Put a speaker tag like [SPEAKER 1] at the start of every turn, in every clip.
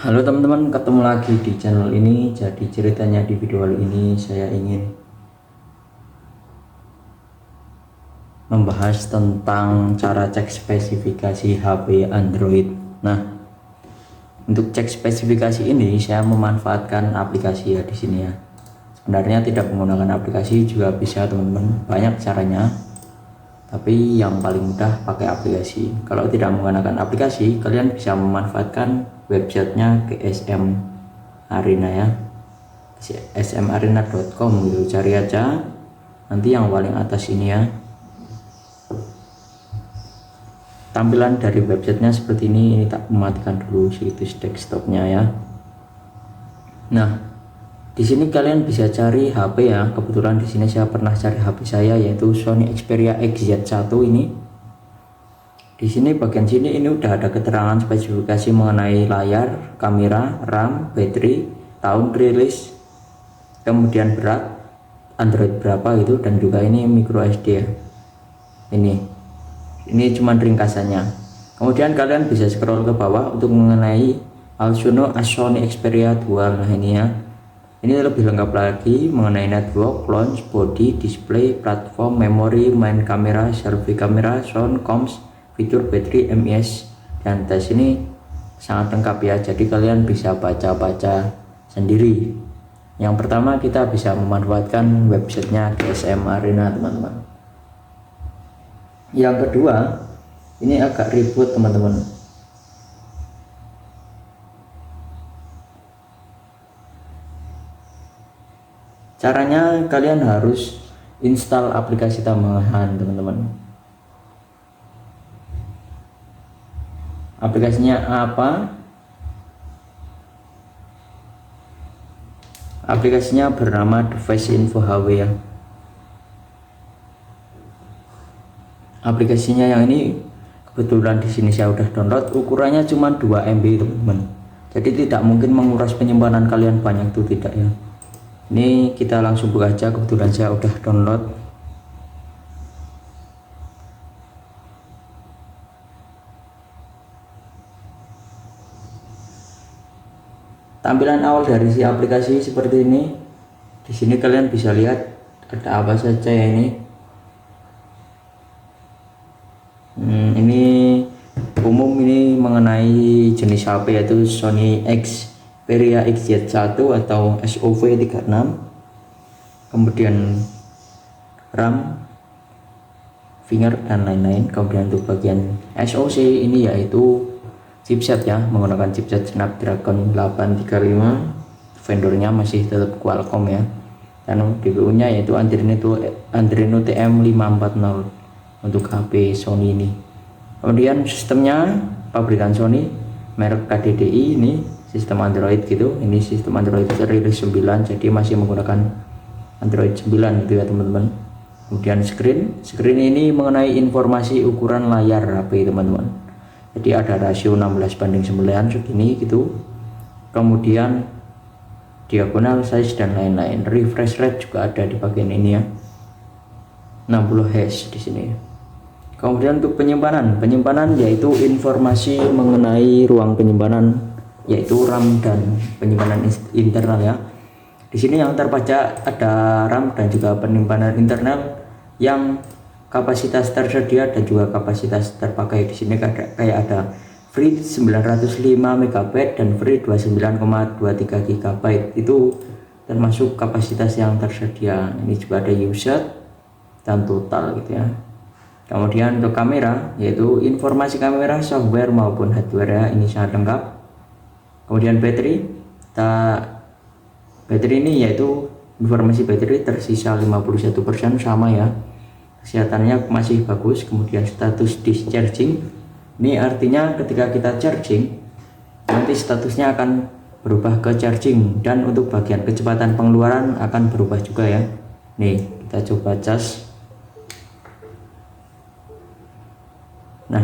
[SPEAKER 1] Halo teman-teman, ketemu lagi di channel ini. Jadi ceritanya di video kali ini saya ingin membahas tentang cara cek spesifikasi HP Android. Nah, untuk cek spesifikasi ini saya memanfaatkan aplikasi ya di sini ya. Sebenarnya tidak menggunakan aplikasi juga bisa teman-teman, banyak caranya. Tapi yang paling mudah pakai aplikasi. Kalau tidak menggunakan aplikasi, kalian bisa memanfaatkan websitenya GSM Arena ya, smarena.com gitu, cari aja nanti yang paling atas ini ya. Tampilan dari websitenya seperti ini tak mematikan dulu situs desktopnya ya. Nah, di sini kalian bisa cari HP ya. Kebetulan di sini saya pernah cari HP saya yaitu Sony Xperia XZ1 ini. Di sini bagian sini ini udah ada keterangan spesifikasi mengenai layar, kamera, RAM, baterai, tahun rilis, kemudian berat, Android berapa gitu, dan juga ini micro SD ya. Ini cuma ringkasannya. Kemudian kalian bisa scroll ke bawah untuk mengenai Alsuno Sony Xperia Dual. Nah ini ya. Ini lebih lengkap lagi mengenai network, launch, body, display, platform, memori, main kamera, selfie kamera, sound, comms, fitur, baterai, MIS, dan tes. Ini sangat lengkap ya, jadi kalian bisa baca-baca sendiri. Yang pertama kita bisa memanfaatkan websitenya GSM Arena teman-teman. Yang kedua, ini agak ribet teman-teman. Caranya kalian harus install aplikasi tambahan teman-teman. Aplikasinya apa? Aplikasinya bernama Device Info HW ya. Aplikasinya yang ini kebetulan di sini saya udah download, ukurannya cuma 2 MB teman-teman. Jadi tidak mungkin menguras penyimpanan kalian banyak, itu tidak ya. Ini kita langsung buka aja, kebetulan saya udah download. Tampilan awal dari si aplikasi seperti ini. Di sini kalian bisa lihat ada apa saja ya ini. Ini umum, ini mengenai jenis HP yaitu Sony Xperia XZ1 atau SOV36. Kemudian RAM, finger, dan lain-lain. Kemudian untuk bagian SoC ini yaitu chipset ya, menggunakan chipset Snapdragon 835. Vendornya masih tetap Qualcomm ya. Dan GPU nya yaitu Adreno TM540 untuk HP Sony ini. Kemudian sistemnya pabrikan Sony, merek KDDI, ini sistem Android gitu. Ini sistem Android rilis 9, jadi masih menggunakan Android 9 gitu ya teman-teman. Kemudian screen ini mengenai informasi ukuran layar HP teman-teman. Jadi ada rasio 16:9 segini gitu. Kemudian diagonal, size, dan lain-lain. Refresh rate juga ada di bagian ini ya, 60 Hz di sini. Kemudian untuk penyimpanan yaitu informasi mengenai ruang penyimpanan yaitu RAM dan penyimpanan internal ya. Di sini yang terbaca ada RAM dan juga penyimpanan internal yang kapasitas tersedia dan juga kapasitas terpakai. Di sini kayak ada free 905 MB dan free 29,23 GB. Itu termasuk kapasitas yang tersedia. Ini juga ada user dan total gitu ya. Kemudian untuk kamera yaitu informasi kamera software maupun hardware ya, ini sangat lengkap. Kemudian baterai ini yaitu informasi baterai tersisa 51% sama ya, kesehatannya masih bagus. Kemudian status discharging, ini artinya ketika kita charging nanti statusnya akan berubah ke charging, dan untuk bagian kecepatan pengeluaran akan berubah juga ya. Nih kita coba cas. Nah,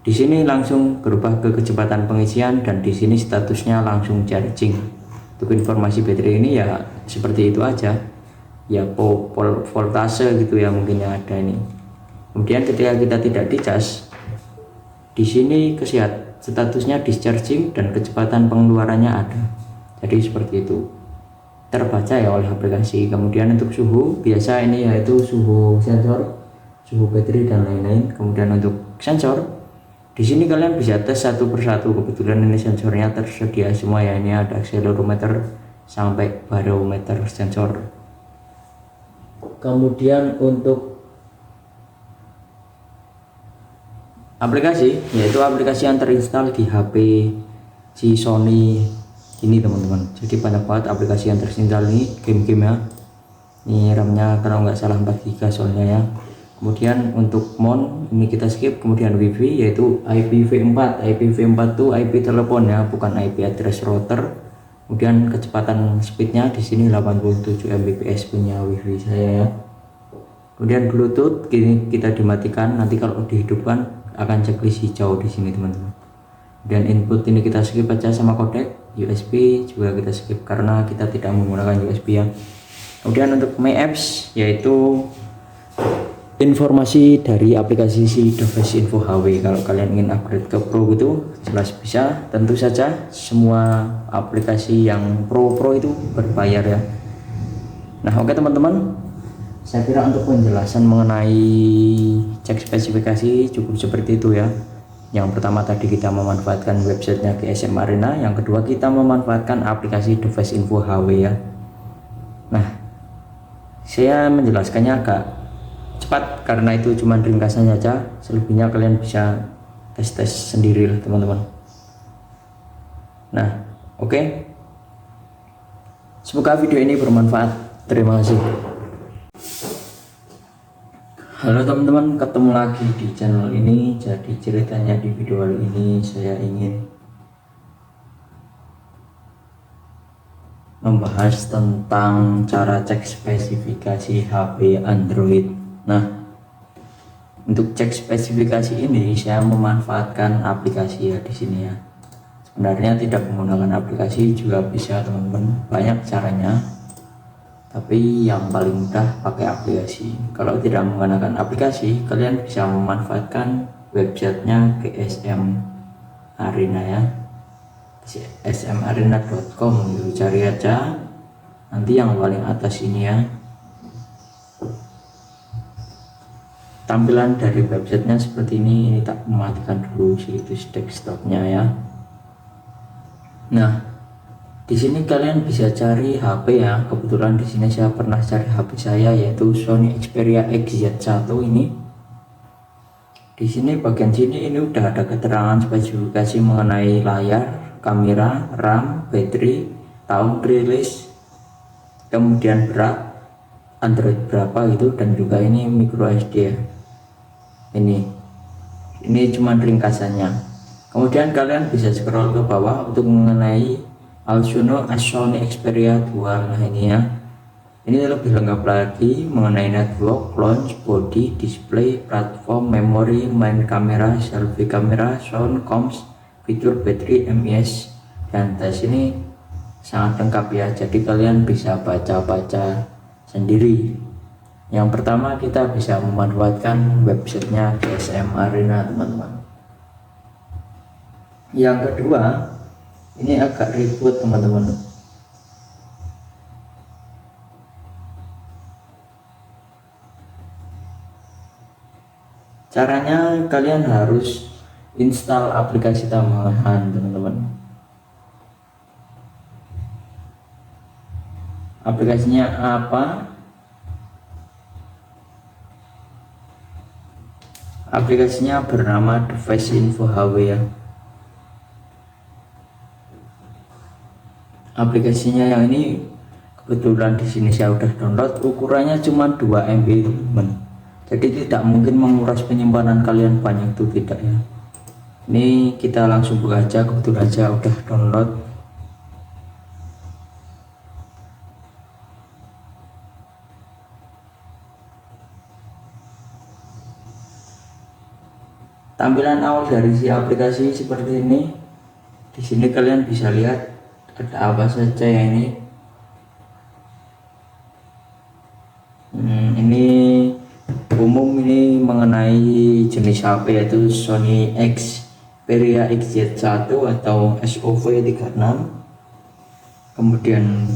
[SPEAKER 1] di sini langsung berubah ke kecepatan pengisian, dan di sini statusnya langsung charging. Untuk informasi baterai ini ya seperti itu aja. Ya voltase gitu ya mungkin yang ada ini. Kemudian ketika kita tidak dicas, di sini statusnya discharging dan kecepatan pengeluarannya ada. Jadi seperti itu, terbaca ya oleh aplikasi. Kemudian untuk suhu biasa ini yaitu suhu sensor, suhu baterai dan lain-lain. Kemudian untuk sensor di sini kalian bisa tes satu persatu. Kebetulan ini sensornya tersedia semua ya. Ini ada accelerometer sampai barometer sensor. Kemudian untuk aplikasi, yaitu aplikasi yang terinstall di HP si Sony ini teman-teman. Jadi banyak banget aplikasi yang terinstall ini, game-game ya. Ini RAM-nya kalau nggak salah 4 GB soalnya ya. Kemudian untuk mount ini kita skip. Kemudian WiFi yaitu IPv4. IPv4 itu IP telepon ya, bukan IP address router. Kemudian kecepatan speednya di sini 87 Mbps punya WiFi saya ya. Kemudian Bluetooth ini kita dimatikan, nanti kalau dihidupkan akan checklist hijau di sini teman-teman. Dan input ini kita skip aja sama kodek. USB juga kita skip karena kita tidak menggunakan USB ya. Kemudian untuk My Apps yaitu informasi dari aplikasi si Device Info HW. Kalau kalian ingin upgrade ke Pro gitu jelas bisa. Tentu saja semua aplikasi yang Pro itu berbayar ya. Nah oke teman-teman, saya kira untuk penjelasan mengenai cek spesifikasi cukup seperti itu ya. Yang pertama tadi kita memanfaatkan websitenya GSM Arena, yang kedua kita memanfaatkan aplikasi Device Info HW ya. Nah, saya menjelaskannya agak cepat karena itu cuma ringkasan saja. Selebihnya kalian bisa tes-tes sendiri lah teman-teman. Nah, oke. Semoga video ini bermanfaat. Terima kasih. Halo teman-teman, ketemu lagi di channel ini. Jadi ceritanya di video kali ini saya ingin membahas tentang cara cek spesifikasi HP Android. Nah, untuk cek spesifikasi ini saya memanfaatkan aplikasi ya di sini ya. Sebenarnya tidak menggunakan aplikasi juga bisa teman-teman, banyak caranya. Tapi yang paling mudah pakai aplikasi. Kalau tidak menggunakan aplikasi, kalian bisa memanfaatkan websitenya GSM Arena ya, gsmarena.com gitu, cari aja nanti yang paling atas ini ya. Tampilan dari websitenya seperti ini tak mematikan dulu situs desktopnya ya. Nah, di sini kalian bisa cari HP ya. Kebetulan di sini saya pernah cari HP saya yaitu Sony Xperia XZ1 ini. Di sini bagian sini ini udah ada keterangan spesifikasi mengenai layar, kamera, RAM, baterai, tahun rilis, kemudian berat, Android berapa gitu, dan juga ini micro SD ya. Ini cuma ringkasannya. Kemudian kalian bisa scroll ke bawah untuk mengenai Alsuno Sony Xperia 2. Nah ini ya, ini lebih lengkap lagi mengenai network, launch, body, display, platform, memori, main kamera, selfie kamera, sound, comms, fitur, baterai, MIS, dan tes. Ini sangat lengkap ya, jadi kalian bisa baca-baca sendiri. Yang pertama kita bisa memanfaatkan websitenya GSM Arena teman-teman. Yang kedua, ini agak ribet teman-teman. Caranya kalian harus install aplikasi tambahan teman-teman. Aplikasinya apa? Aplikasinya bernama Device Info HW ya. Aplikasinya yang ini kebetulan di sini saya udah download, ukurannya cuma 2 MB teman. Jadi tidak mungkin menguras penyimpanan kalian banyak, itu tidak ya. Ini kita langsung buka aja, kebetulan saya udah download. Tampilan awal dari si aplikasi seperti ini. Di sini kalian bisa lihat ada apa saja ya ini. Ini umum, ini mengenai jenis HP yaitu Sony Xperia Xperia XZ1 atau SOV36, kemudian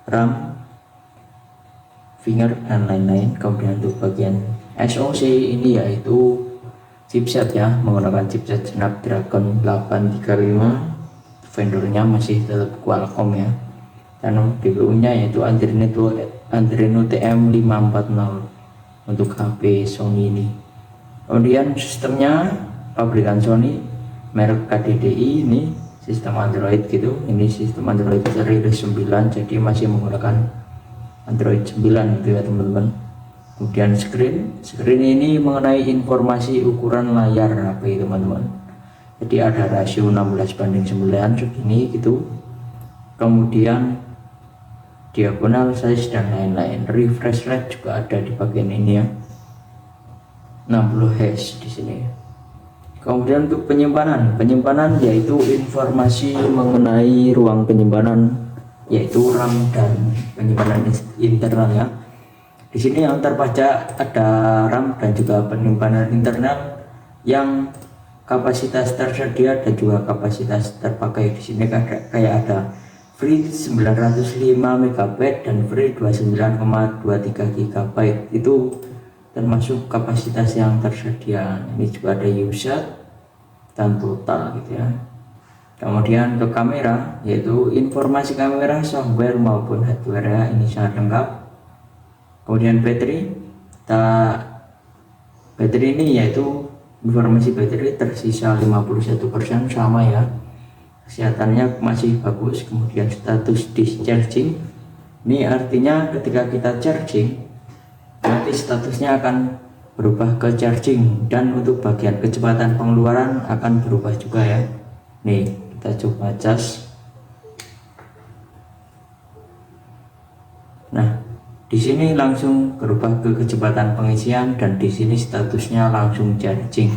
[SPEAKER 1] RAM, finger dan lain-lain. Kemudian untuk bagian SoC ini yaitu chipset ya, menggunakan chipset Snapdragon 835, vendornya masih tetap Qualcomm ya, dan GPU nya yaitu Adreno TM540 untuk HP Sony ini. Kemudian sistemnya pabrikan Sony, merek KDDI, ini sistem Android gitu. Ini sistem Android rilis 9, jadi masih menggunakan Android 9 gitu ya teman-teman. Kemudian screen ini mengenai informasi ukuran layar HP teman-teman. Jadi ada rasio 16:9 segini gitu. Kemudian diagonal size dan lain-lain. Refresh rate juga ada di bagian ini ya, 60 Hz di sini. Kemudian untuk penyimpanan yaitu informasi mengenai ruang penyimpanan, yaitu RAM dan penyimpanan internal ya. Di sini yang terbaca ada RAM dan juga penyimpanan internal yang kapasitas tersedia dan juga kapasitas terpakai. Di sini kayak ada free 905 MB dan free 29,23 GB. Itu termasuk kapasitas yang tersedia. Ini juga ada user dan total gitu ya. Kemudian untuk kamera, yaitu informasi kamera, software maupun hardware ya, ini sangat lengkap. Kemudian baterai ini yaitu informasi baterai tersisa 51% sama ya, kesehatannya masih bagus. Kemudian status discharging, ini artinya ketika kita charging nanti statusnya akan berubah ke charging, dan untuk bagian kecepatan pengeluaran akan berubah juga ya. Nih kita coba cas. Nah di sini langsung berubah ke kecepatan pengisian, dan di sini statusnya langsung charging.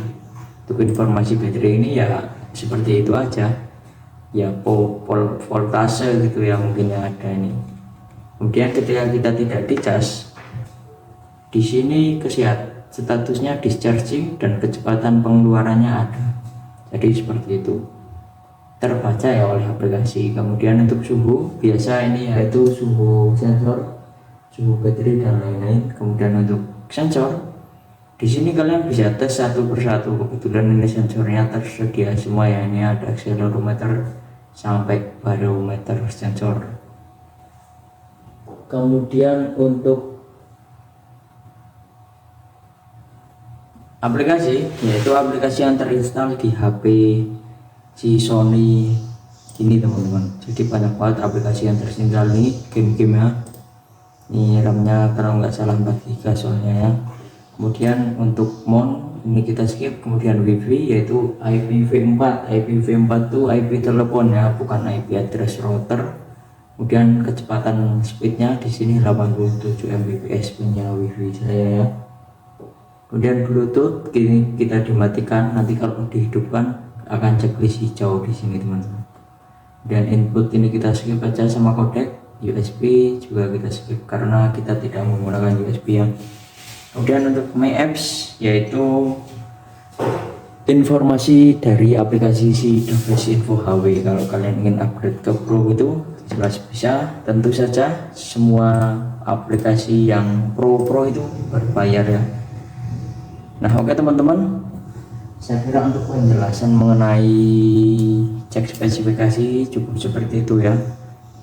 [SPEAKER 1] Untuk informasi baterai ini ya seperti itu aja ya, voltase gitu ya mungkin yang ada ini. Kemudian ketika kita tidak dicas, di sini statusnya discharging dan kecepatan pengeluarannya ada. Jadi seperti itu, terbaca ya oleh aplikasi. Kemudian untuk suhu biasa ini yaitu suhu sensor, suhu baterai dan lain-lain. Kemudian untuk sensor, di sini kalian bisa tes satu persatu. Kebetulan ini sensornya tersedia semua ya. Ini ada accelerometer sampai barometer sensor. Kemudian untuk aplikasi, yaitu aplikasi yang terinstall di HP si Sony ini teman-teman. Jadi banyak banget aplikasi yang terinstall ini, game-game ya. Ini RAM-nya kalau nggak salah 4 GB soalnya ya. Kemudian untuk mount ini kita skip. Kemudian WiFi yaitu IPv4. IPv4 itu IP telepon ya, bukan IP address router. Kemudian kecepatan speednya di sini 87 Mbps punya WiFi saya ya. Kemudian Bluetooth ini kita dimatikan, nanti kalau dihidupkan akan checklist hijau di sini teman-teman. Dan input ini kita skip aja, sama codec USB juga kita skip karena kita tidak menggunakan USB ya. Kemudian untuk My Apps yaitu informasi dari aplikasi si Device Info HW. Kalau kalian ingin upgrade ke Pro itu jelas bisa. Tentu saja semua aplikasi yang Pro itu berbayar ya. Nah oke teman-teman, saya kira untuk penjelasan mengenai cek spesifikasi cukup seperti itu ya.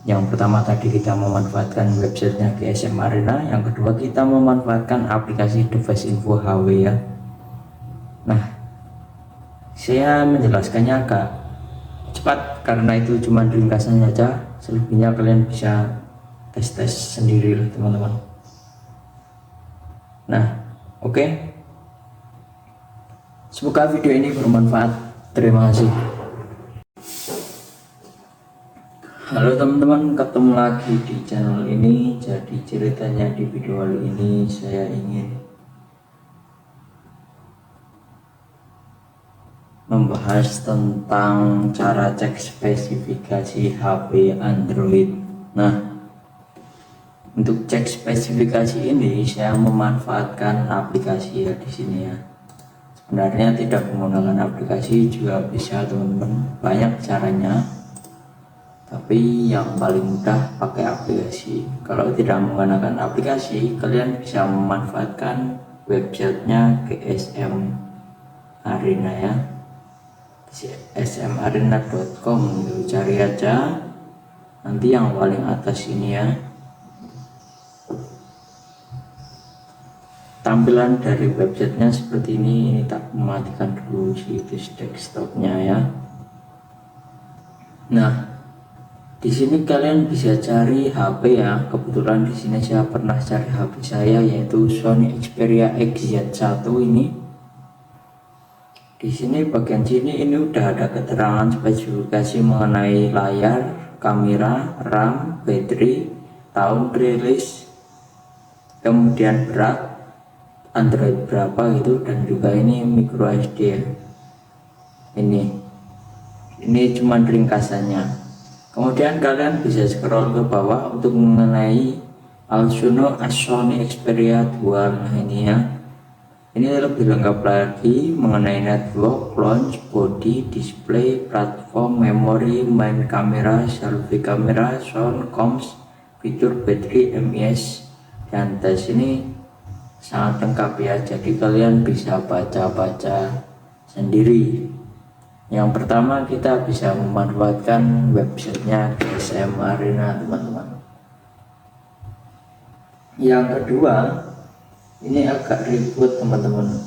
[SPEAKER 1] Yang pertama tadi kita memanfaatkan websitenya GSM Arena, yang kedua kita memanfaatkan aplikasi Device Info HW ya. Nah saya menjelaskannya agak cepat karena itu cuma ringkasan saja, selebihnya kalian bisa tes sendiri lah teman-teman. Nah oke. Semoga video ini bermanfaat. Terima kasih. Halo teman-teman, ketemu lagi di channel ini. Jadi ceritanya di video kali ini saya ingin membahas tentang cara cek spesifikasi HP Android. Nah, untuk cek spesifikasi ini saya memanfaatkan aplikasi ya di sini ya. Sebenarnya tidak menggunakan aplikasi juga bisa teman-teman, banyak caranya, tapi yang paling mudah pakai aplikasi. Kalau tidak menggunakan aplikasi, kalian bisa memanfaatkan websitenya GSM Arena ya, smarena.com, cari aja nanti yang paling atas ini ya. Tampilan dari websitenya seperti ini tak mematikan dulu situs desktopnya ya. Nah, di sini kalian bisa cari HP ya. Kebetulan di sini saya pernah cari HP saya, yaitu Sony Xperia XZ1 ini. Di sini bagian sini ini udah ada keterangan spesifikasi mengenai layar, kamera, RAM, baterai, tahun rilis, kemudian berat, Android berapa gitu, dan juga ini micro SD ya. Ini cuma ringkasannya. Kemudian kalian bisa scroll ke bawah untuk mengenai Alsuno Sony Xperia 2. Nah ini ya, ini lebih lengkap lagi mengenai network, launch, body, display, platform, memori, main kamera, selfie kamera, sound, comms, fitur, baterai, MIS, dan tes. Ini sangat lengkap ya, jadi kalian bisa baca-baca sendiri. Yang pertama, kita bisa memanfaatkan websitenya GSM Arena teman-teman. Yang kedua, ini agak ribet teman-teman.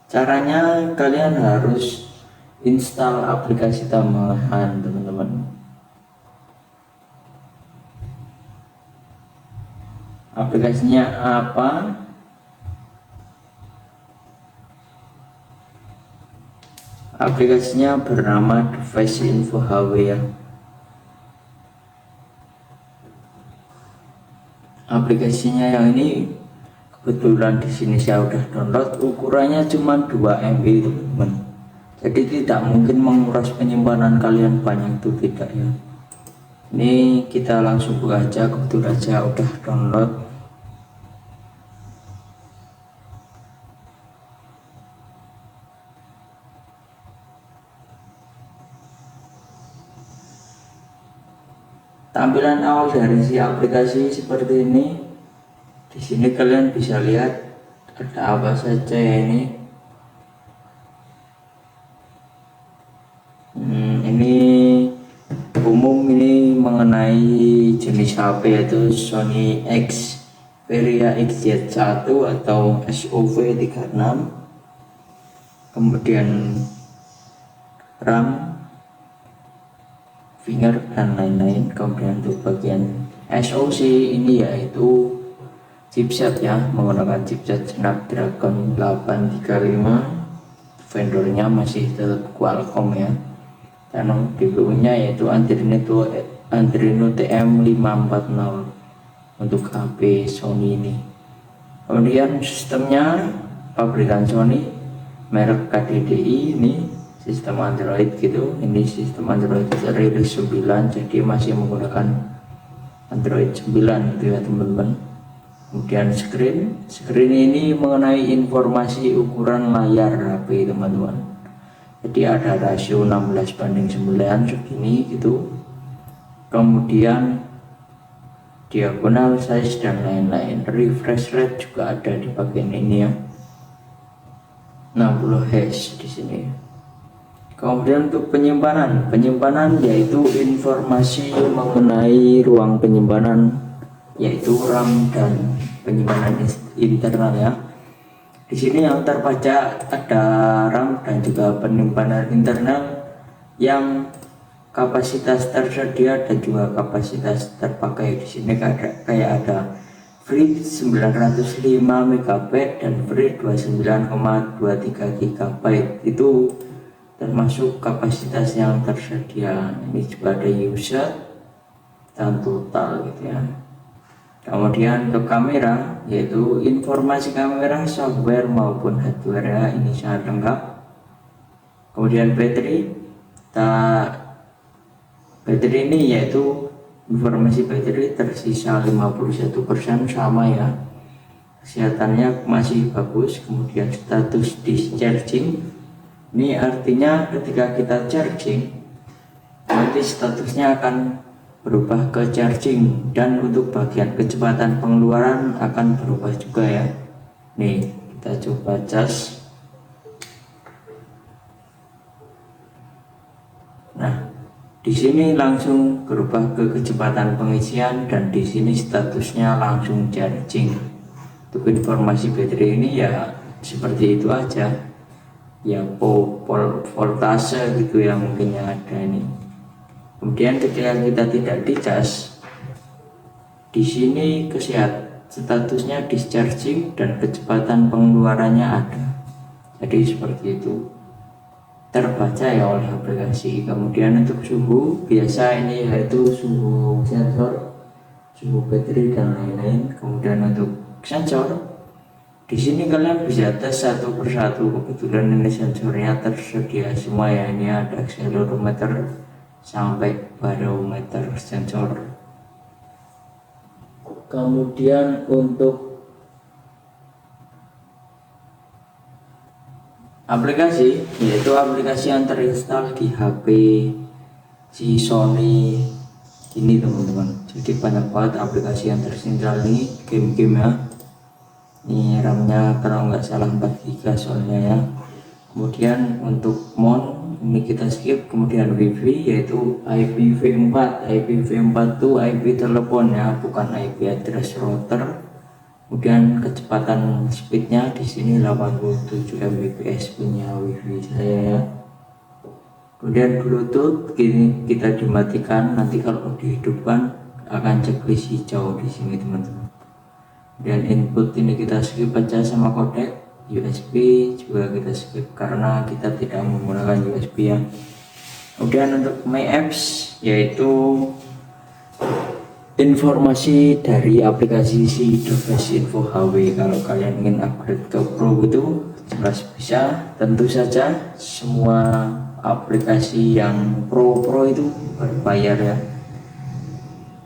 [SPEAKER 1] Caranya kalian harus install aplikasi tambahan teman-teman. Aplikasinya apa? Aplikasinya bernama Device Info HW ya. Aplikasinya yang ini kebetulan di sini saya udah download, ukurannya cuma 2 MB teman-teman. Jadi tidak mungkin menguras penyimpanan kalian banyak, itu tidak ya. Ini kita langsung buka aja, kebetulan saya udah download. Tampilan awal dari si aplikasi seperti ini. Di sini kalian bisa lihat ada apa saja ya ini. Ini umum, ini mengenai jenis HP yaitu Sony Xperia XZ1 atau SOV36. Kemudian RAM, finger, dan lain-lain. Kemudian untuk bagian SoC ini yaitu chipset ya, menggunakan chipset Snapdragon 835. Vendornya masih tetap Qualcomm ya, dan GPU nya yaitu Adreno TM540 untuk HP Sony ini. Kemudian sistemnya pabrikan Sony, merek KDDI, ini sistem Android gitu. Ini sistem Android rilis 9, jadi masih menggunakan Android 9 gitu ya teman-teman. Kemudian screen ini mengenai informasi ukuran layar HP teman-teman. Jadi ada rasio 16:9 segini gitu. Kemudian diagonal, size, dan lain-lain. Refresh rate juga ada di bagian ini ya, 60 Hz di sini. Kemudian untuk penyimpanan yaitu informasi mengenai ruang penyimpanan, yaitu RAM dan penyimpanan internal ya. Di sini yang terbaca ada RAM dan juga penyimpanan internal yang kapasitas tersedia dan juga kapasitas terpakai. Di sini kayak ada free 905 MB dan free 29,23 GB. Itu termasuk kapasitas yang tersedia. Ini juga ada user dan total gitu ya. Kemudian untuk kamera, yaitu informasi kamera, software maupun hardware ya, ini sangat lengkap. Kemudian baterai ini yaitu informasi baterai tersisa 51% sama ya, kesehatannya masih bagus. Kemudian status discharging, ini artinya ketika kita charging nanti statusnya akan berubah ke charging, dan untuk bagian kecepatan pengeluaran akan berubah juga ya. Nih kita coba cas. Nah, di sini langsung berubah ke kecepatan pengisian, dan di sini statusnya langsung charging. Untuk informasi baterai ini ya seperti itu aja ya, voltase gitu ya mungkin yang ada ini. Kemudian ketika kita tidak dicas, di sini statusnya discharging dan kecepatan pengeluarannya ada. Jadi seperti itu, terbaca ya oleh aplikasi. Kemudian untuk suhu biasa ini yaitu suhu sensor, suhu baterai dan lain-lain. Kemudian untuk sensor, di sini kalian bisa tes satu persatu. Kebetulan ini sensornya tersedia semua ya. Ini ada accelerometer sampai barometer sensor. Kemudian untuk aplikasi, yaitu aplikasi yang terinstal di HP si Sony ini teman-teman. Jadi banyak banget aplikasi yang terinstal ini, game-game ya. Ini RAM-nya kalau nggak salah 4 GB soalnya ya. Kemudian untuk mon ini kita skip. Kemudian WiFi yaitu IPv4. IPv4 itu IP telepon ya, bukan IP address router. Kemudian kecepatan speednya di sini 87 Mbps punya WiFi saya ya. Kemudian Bluetooth gini kita dimatikan, nanti kalau dihidupkan akan checklist hijau di sini teman-teman. Dan input ini kita skip aja sama codec. USB juga kita skip karena kita tidak menggunakan USB ya. Kemudian untuk My Apps yaitu informasi dari aplikasi si Device Info HW. Kalau kalian ingin upgrade ke Pro itu jelas bisa. Tentu saja semua aplikasi yang Pro itu berbayar ya.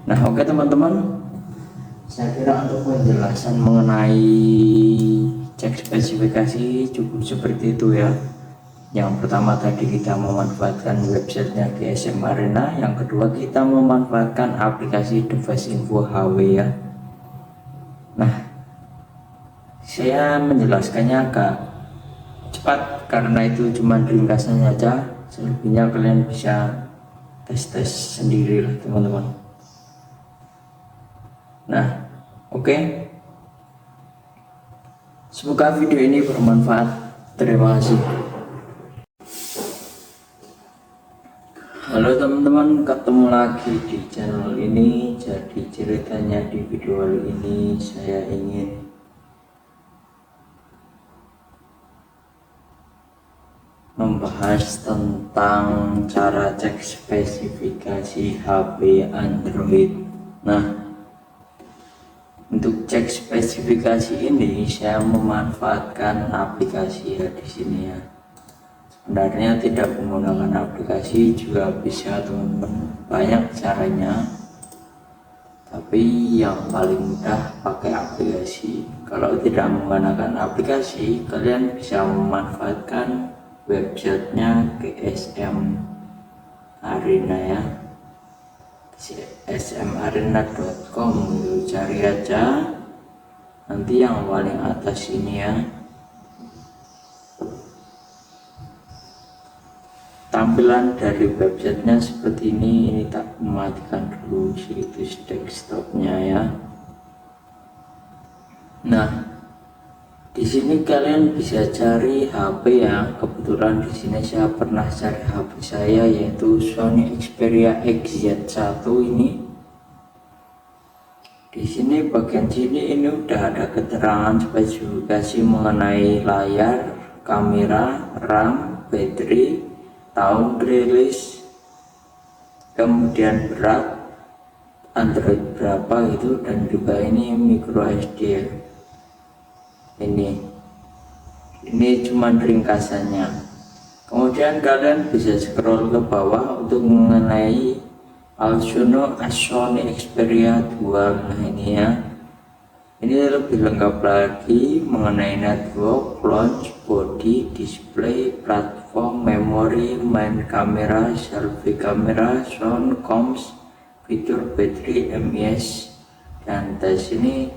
[SPEAKER 1] Nah oke teman-teman, saya kira untuk penjelasan mengenai cek spesifikasi cukup seperti itu ya. Yang pertama tadi kita memanfaatkan websitenya GSM Arena, yang kedua kita memanfaatkan aplikasi Device Info HW ya. Nah, saya menjelaskannya agak cepat karena itu cuma ringkasannya aja. Selebihnya kalian bisa tes sendiri lah teman-teman. Nah, oke. Semoga video ini bermanfaat. Terima kasih. Halo teman-teman, ketemu lagi di channel ini. Jadi ceritanya di video kali ini saya ingin membahas tentang cara cek spesifikasi HP Android. Nah, untuk cek spesifikasi ini saya memanfaatkan aplikasi ya di sini ya. Sebenarnya tidak menggunakan aplikasi juga bisa teman-teman, banyak caranya. Tapi yang paling mudah pakai aplikasi. Kalau tidak menggunakan aplikasi, kalian bisa memanfaatkan websitenya GSM Arena ya. gsmarena.com gitu, cari aja nanti yang paling atas ini ya. Tampilan dari websitenya seperti ini tak mematikan dulu situs desktopnya ya. Nah, di sini kalian bisa cari HP ya. Kebetulan di sini saya pernah cari HP saya yaitu Sony Xperia XZ1 ini. Di sini bagian sini ini udah ada keterangan spesifikasi mengenai layar, kamera, RAM, baterai, tahun rilis, kemudian berat, Android berapa gitu, dan juga ini micro SD ya. Ini cuma ringkasannya. Kemudian kalian bisa scroll ke bawah untuk mengenai also known as Sony Xperia 2. Nah ini ya, ini lebih lengkap lagi mengenai network, launch, body, display, platform, memory, main kamera, selfie kamera, sound, comms, fitur battery, MES, dan tes ini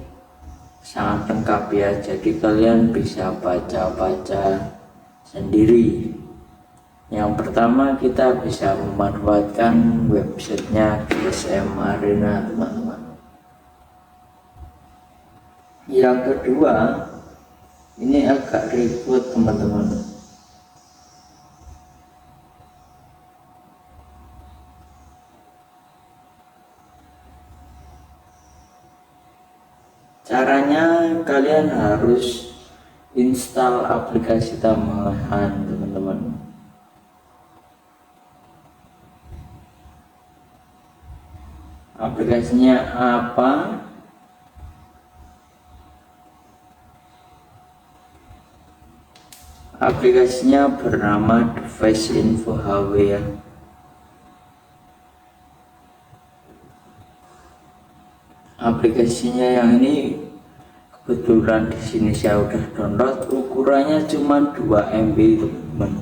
[SPEAKER 1] sangat lengkap ya, jadi kalian bisa baca-baca sendiri. Yang pertama kita bisa memanfaatkan websitenya GSM Arena teman-teman. Yang kedua, ini agak ribet teman-teman. Caranya kalian harus install aplikasi tambahan teman-teman. Aplikasinya apa? Aplikasinya bernama Device Info HW ya. Aplikasinya yang ini kebetulan di sini saya udah download, ukurannya cuma 2 MB teman-teman.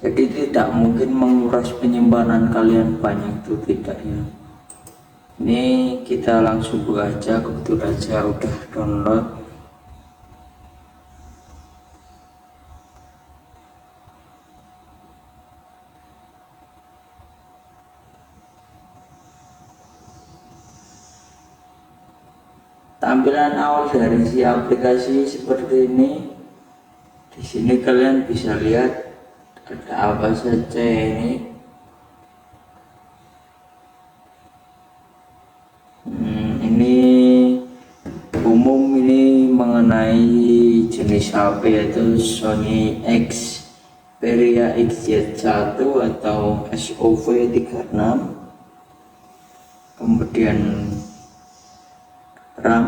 [SPEAKER 1] Jadi tidak mungkin menguras penyimpanan kalian banyak, itu tidak ya. Ini kita langsung buka aja, kebetulan saya udah download. Tampilan awal dari si aplikasi seperti ini. Di sini kalian bisa lihat ada apa saja ini. Ini umum, ini mengenai jenis HP yaitu Sony Xperia XZ1 atau SOV36. Kemudian RAM,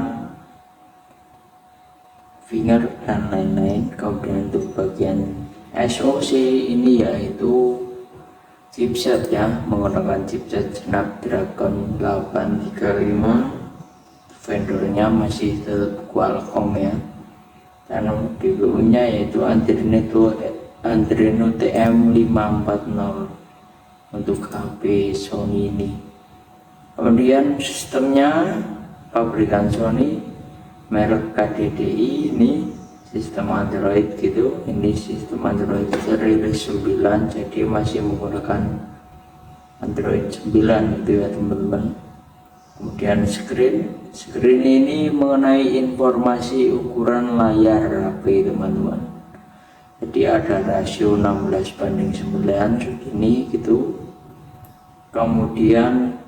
[SPEAKER 1] finger, dan lain-lain. Kemudian untuk bagian SoC ini yaitu chipset ya, menggunakan chipset Snapdragon 835. Vendornya masih tetap Qualcomm ya, dan DPU-nya yaitu Adreno TM540 untuk HP Sony ini. Kemudian sistemnya pabrikan Sony, merek KDDI, ini sistem Android gitu. Ini sistem Android rilis 9, jadi masih menggunakan Android 9 gitu ya teman-teman. Kemudian screen ini mengenai informasi ukuran layar HP teman-teman. Jadi ada rasio 16:9 segini gitu. Kemudian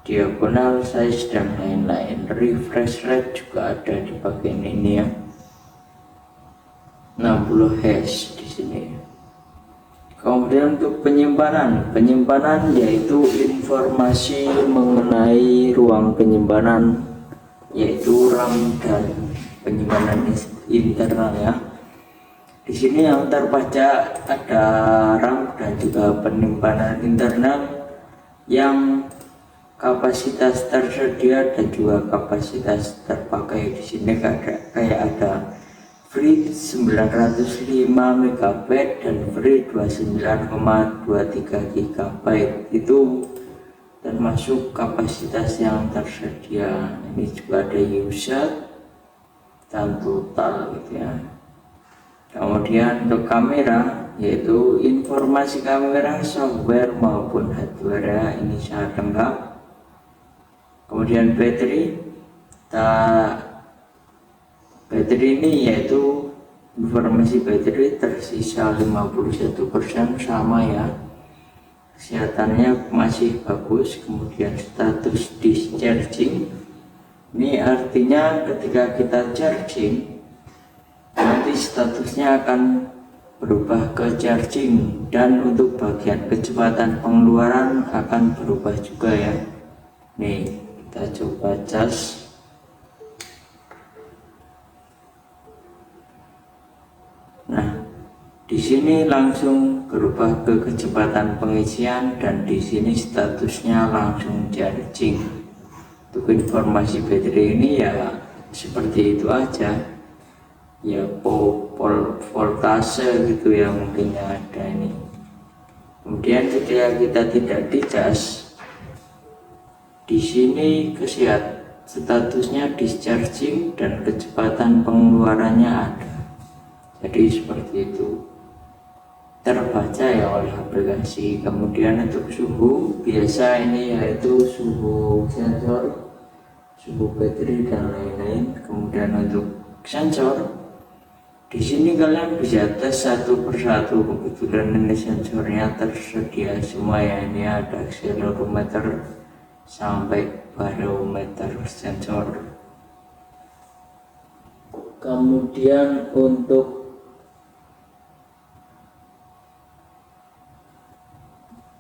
[SPEAKER 1] diagonal, size, dan lain-lain. Refresh rate juga ada di bagian ini ya, 60 Hz di sini. Kemudian untuk penyimpanan yaitu informasi mengenai ruang penyimpanan, yaitu RAM dan penyimpanan internal ya. Di sini yang terbaca ada RAM dan juga penyimpanan internal yang kapasitas tersedia dan juga kapasitas terpakai. Di sini kayak ada free 905 MB dan free 29,23 GB, itu termasuk kapasitas yang tersedia. Ini juga ada user dan total gitu ya. Kemudian untuk kamera yaitu informasi kamera, software maupun hardware, ini sangat lengkap. Kemudian baterai ini yaitu informasi baterai tersisa 51%, sama ya, kesehatannya masih bagus. Kemudian status discharging, ini artinya ketika kita charging nanti statusnya akan berubah ke charging, dan untuk bagian kecepatan pengeluaran akan berubah juga ya. Nih kita coba cas. Nah di Di sini langsung berubah ke kecepatan pengisian dan di sini statusnya langsung charging. Untuk informasi baterai ini ya seperti itu aja. Ya voltase gitu ya mungkin ada ini. Kemudian ketika kita tidak dicas, di sini statusnya discharging dan kecepatan pengeluarannya ada. Jadi seperti itu, terbaca ya oleh aplikasi. Kemudian untuk suhu biasa ini yaitu suhu sensor, suhu baterai dan lain-lain. Kemudian untuk sensor, di sini kalian bisa tes satu persatu. Kebetulan ini sensornya tersedia semua ya. Ini ada accelerometer sampai barometer sensor. Kemudian untuk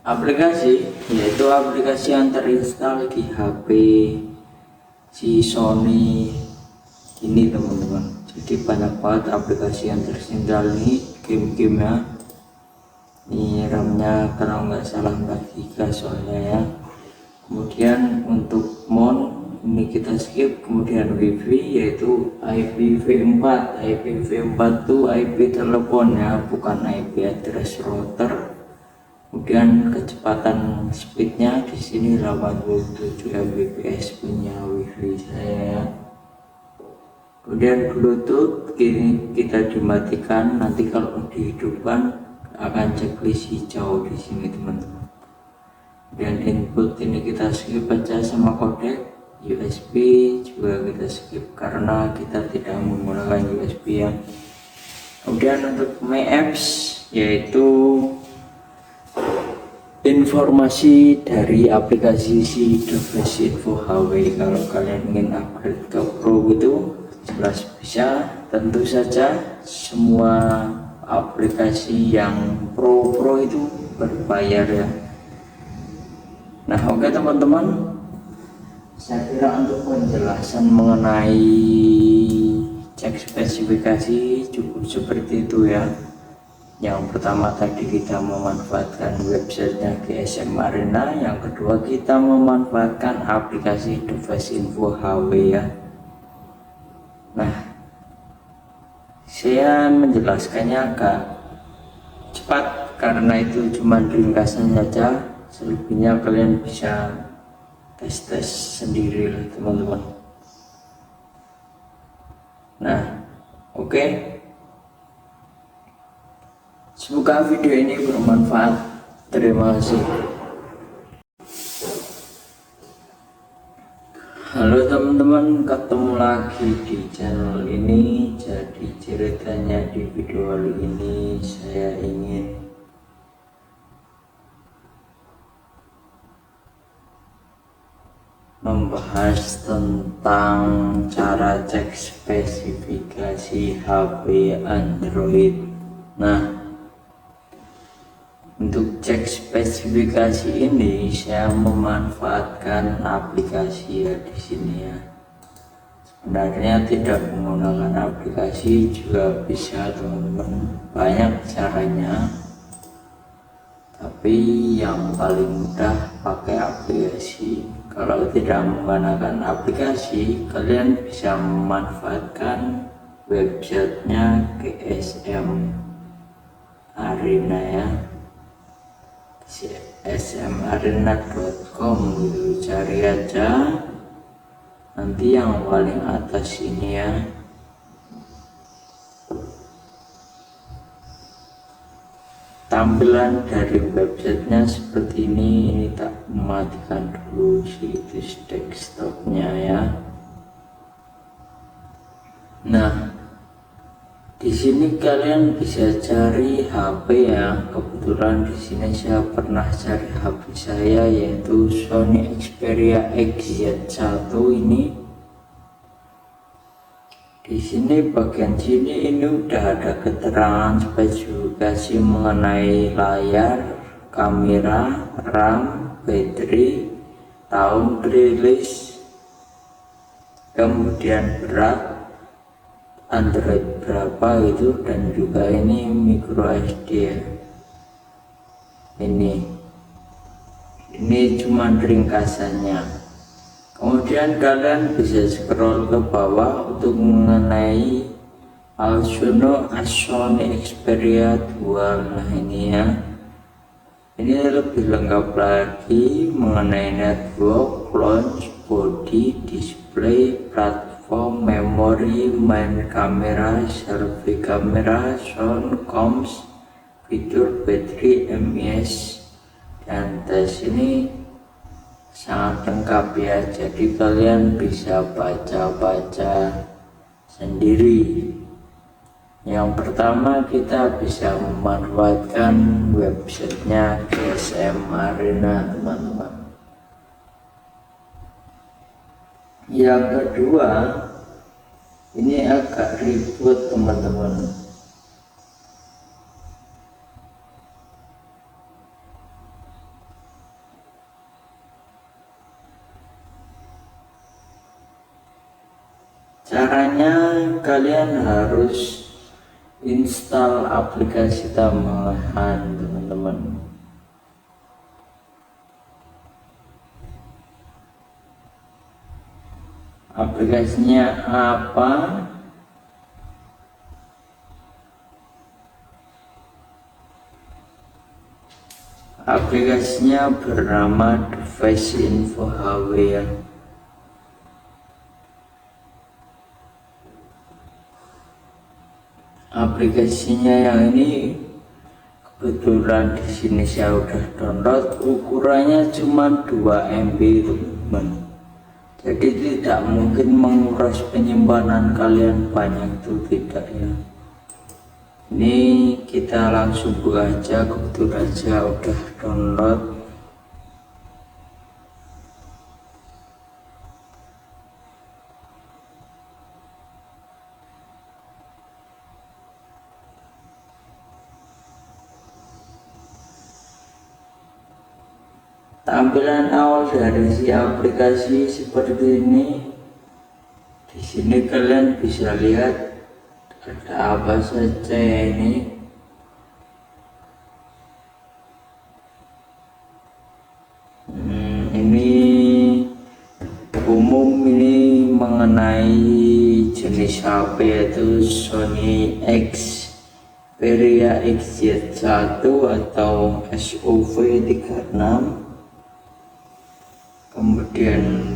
[SPEAKER 1] aplikasi, yaitu aplikasi yang terinstall di HP si Sony ini teman-teman. Jadi banyak banget aplikasi yang terinstall ini, game-gamenya. Ini RAM-nya kalau nggak salah 4 GB soalnya ya. Kemudian untuk mount ini kita skip. Kemudian WiFi yaitu IPv4. IPv4 itu IP telepon ya, bukan IP address router. Kemudian kecepatan speednya di sini 87 Mbps punya WiFi saya ya. Kemudian Bluetooth ini kita dimatikan, nanti kalau dihidupkan akan checklist hijau di sini teman-teman. Dan input ini kita skip aja sama kodek. USB juga kita skip karena kita tidak menggunakan USB ya. Kemudian untuk My Apps yaitu informasi dari aplikasi si Device Info HW. Kalau kalian ingin upgrade ke Pro gitu jelas bisa. Tentu saja semua aplikasi yang pro itu berbayar ya. Nah oke teman-teman, saya kira untuk penjelasan mengenai cek spesifikasi cukup seperti itu ya. Yang pertama tadi kita memanfaatkan websitenya GSM Arena, yang kedua kita memanfaatkan aplikasi Device Info HW ya. Nah, saya menjelaskannya agak cepat karena itu cuma ringkasan saja. Selebihnya kalian bisa tes sendiri lah teman-teman. Nah, oke. Semoga video ini bermanfaat. Terima kasih. Halo teman-teman, ketemu lagi di channel ini. Jadi ceritanya di video kali ini saya ingin membahas tentang cara cek spesifikasi HP Android. Nah, untuk cek spesifikasi ini saya memanfaatkan aplikasi ya di sini ya. Sebenarnya tidak menggunakan aplikasi juga bisa teman-teman, banyak caranya. Tapi yang paling mudah pakai aplikasi. Kalau tidak menggunakan aplikasi, kalian bisa memanfaatkan websitenya GSM Arena ya. gsmarena.com gitu, cari aja nanti yang paling atas ini ya. Tampilan dari websitenya seperti ini tak mematikan dulu situs desktopnya ya. Nah, di sini kalian bisa cari HP ya. Kebetulan di sini saya pernah cari HP saya yaitu Sony Xperia XZ1 ini. Di sini bagian sini ini udah ada keterangan spesifikasi mengenai layar, kamera, RAM, baterai, tahun rilis, kemudian berat, Android berapa itu, dan juga ini micro SD ya. Ini cuma ringkasannya. Kemudian kalian bisa scroll ke bawah untuk mengenai Alsuno Sony Xperia 2. Nah ini ya, ini lebih lengkap lagi mengenai network, launch, body, display, platform, memori, main kamera, selfie kamera, sound, comms, fitur, baterai, MIS, dan tes. Ini sangat lengkap ya, jadi kalian bisa baca-baca sendiri. Yang pertama, kita bisa memanfaatkan websitenya GSM Arena, teman-teman. Yang kedua, ini agak ribet, teman-teman. Caranya kalian harus install aplikasi tambahan, teman-teman. Aplikasinya apa? Aplikasinya bernama Device Info HW ya. Aplikasinya yang ini kebetulan di sini saya udah download, ukurannya cuma 2 MB, teman-teman. Jadi tidak mungkin menguras penyimpanan kalian banyak, itu tidak ya. Ini kita langsung buka aja, kebetulan saya udah download. Tampilan awal dari si aplikasi seperti ini. Di sini kalian bisa lihat ada apa saja ya ini. Ini umum, ini mengenai jenis HP yaitu Sony Xperia XZ1 atau SOV36. Kemudian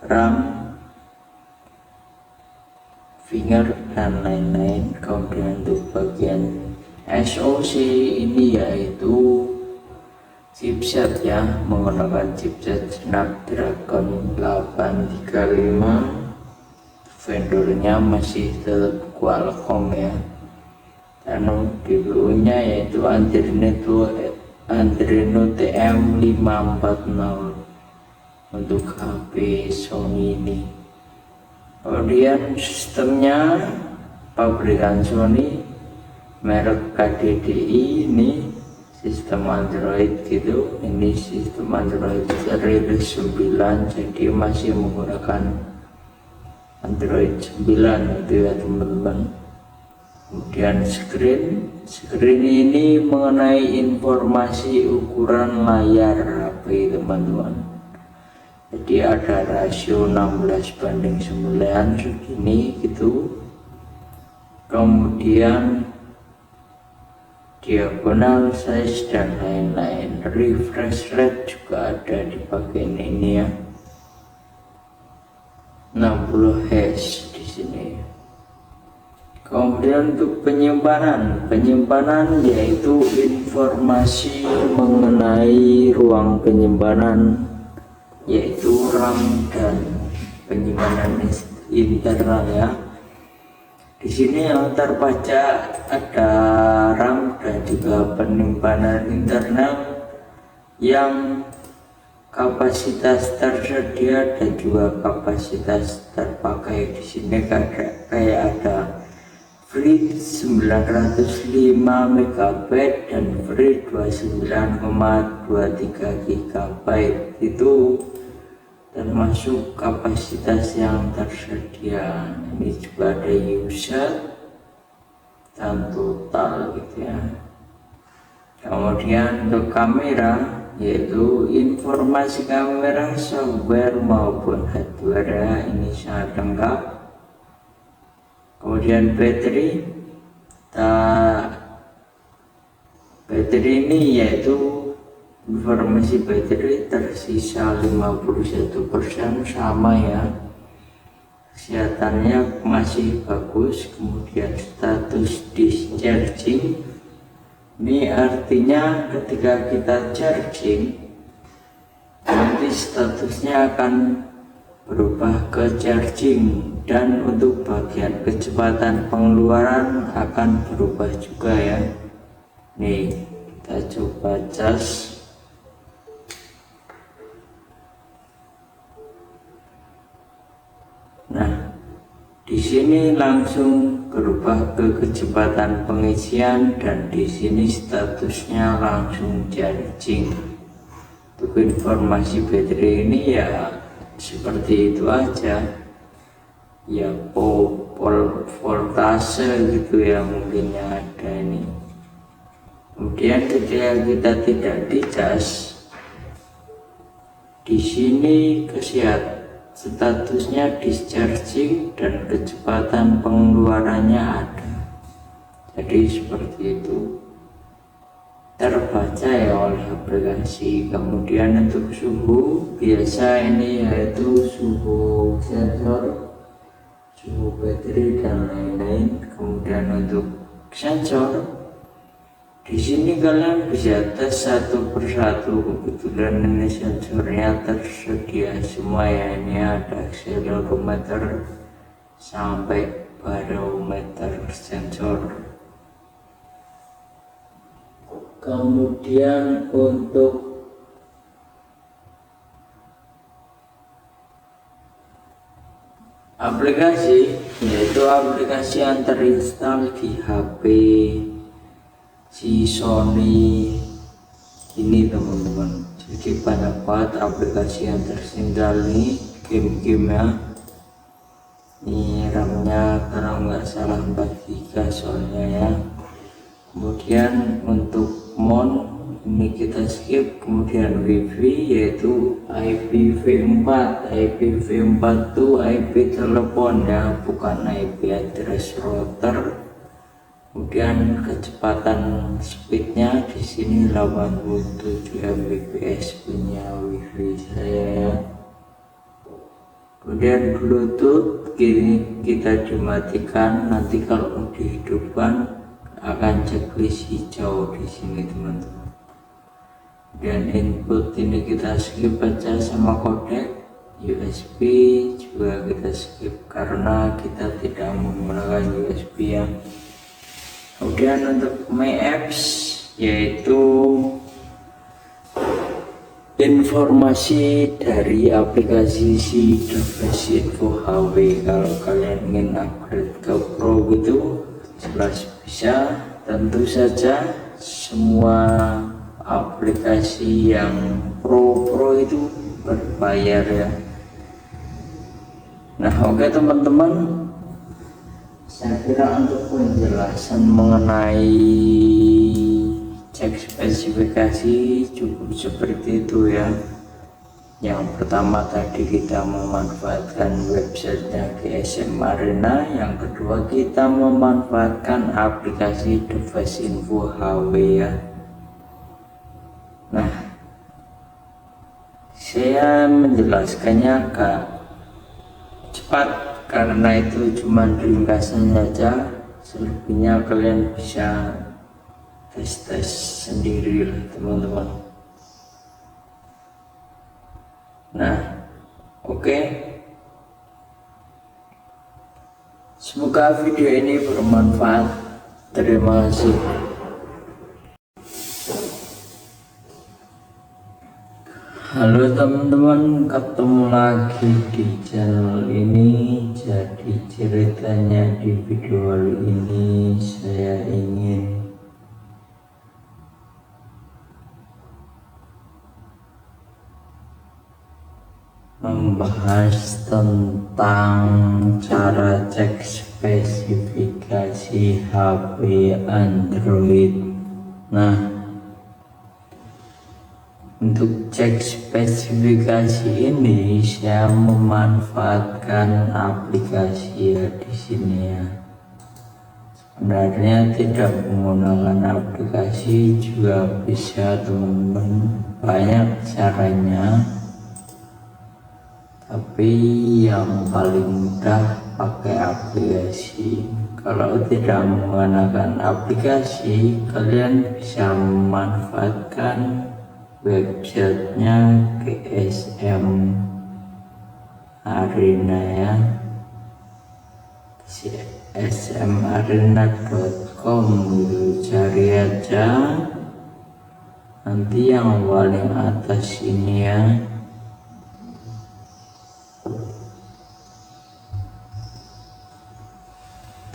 [SPEAKER 1] RAM, finger, dan lain-lain. Kemudian untuk bagian SoC ini yaitu chipset ya, menggunakan chipset Snapdragon 835. Vendornya masih tetap Qualcomm ya, dan DPU-nya yaitu Adreno TM540 untuk HP Sony ini. Kemudian sistemnya pabrikan Sony, merek KDDI, ini sistem Android gitu. Ini sistem Android rilis 9, jadi masih menggunakan Android 9 itu ya, teman-teman. Kemudian screen ini mengenai informasi ukuran layar HP, teman-teman. Jadi ada rasio 16:9 segini gitu. Kemudian diagonal, size, dan lain-lain. Refresh rate juga ada di bagian ini ya, 60 Hz di sini. Kemudian untuk penyimpanan yaitu informasi mengenai ruang penyimpanan, yaitu RAM dan penyimpanan internal ya. Di sini yang terbaca ada RAM dan juga penyimpanan internal yang kapasitas tersedia dan juga kapasitas terpakai. Di sini kayak ada free 905 MB dan free 29,23 GB. Itu termasuk kapasitas yang tersedia. Ini juga ada user dan total gitu ya. Kemudian untuk kamera, yaitu informasi kamera, software maupun hardware ini sangat lengkap. Kemudian baterai ini yaitu informasi baterai tersisa 51%, sama ya, kesehatannya masih bagus. Kemudian status discharging, ini artinya ketika kita charging nanti statusnya akan berubah ke charging, dan untuk bagian kecepatan pengeluaran akan berubah juga ya. Nih kita coba cas. Nah, di sini langsung berubah ke kecepatan pengisian, dan di sini statusnya langsung charging. Untuk informasi baterai ini ya seperti itu aja ya, voltase gitu ya mungkin yang ada ini. Kemudian ketika kita tidak dicas, di sini statusnya discharging dan kecepatan pengeluarannya ada. Jadi seperti itu, terbaca ya oleh aplikasi. Kemudian untuk suhu biasa ini yaitu suhu sensor, suhu baterai dan lain-lain. Kemudian untuk sensor, di sini kalian bisa tes satu persatu. Kebetulan ini sensornya tersedia semua ya. Ini ada accelerometer sampai barometer sensor. Kemudian untuk aplikasi, yaitu aplikasi yang terinstall di HP si Sony ini teman-teman. Jadi banyak banget aplikasi yang tersinstall nih, game-game ya. Ini RAM-nya kalau nggak salah 4 GB soalnya ya. Kemudian untuk mon ini kita skip. Kemudian wifi yaitu IPv4. IPv4 itu IP telepon ya, bukan IP address router. Kemudian kecepatan speednya di sini 87 Mbps punya wifi saya ya. Kemudian Bluetooth ini kita dimatikan, nanti kalau dihidupkan akan checklist hijau di sini teman-teman. Dan input ini kita skip aja, sama kodek USB juga kita skip karena kita tidak menggunakan USB ya. Kemudian untuk My Apps yaitu informasi dari aplikasi si Device Info HW. Kalau kalian ingin upgrade ke Pro gitu jelas bisa. Tentu saja semua aplikasi yang Pro itu berbayar ya. Nah oke teman-teman, saya kira untuk penjelasan mengenai cek spesifikasi cukup seperti itu ya. Yang pertama tadi kita memanfaatkan websitenya GSM Arena, yang kedua kita memanfaatkan aplikasi Device Info HW ya. Nah, saya menjelaskannya agak cepat karena itu cuma ringkasan saja. Selebihnya kalian bisa tes sendiri lah teman-teman. Nah oke. Semoga video ini bermanfaat. Terima kasih. Halo teman-teman, ketemu lagi di channel ini. Jadi ceritanya di video kali ini saya ingin membahas tentang cara cek spesifikasi HP Android. Nah, untuk cek spesifikasi ini saya memanfaatkan aplikasi ya di sini ya. Sebenarnya tidak menggunakan aplikasi juga bisa teman-teman, banyak caranya, tapi yang paling mudah pakai aplikasi. Kalau tidak menggunakan aplikasi, kalian bisa memanfaatkan websitenya GSM Arena ya, smarena.com gitu, cari aja nanti yang paling atas ini ya.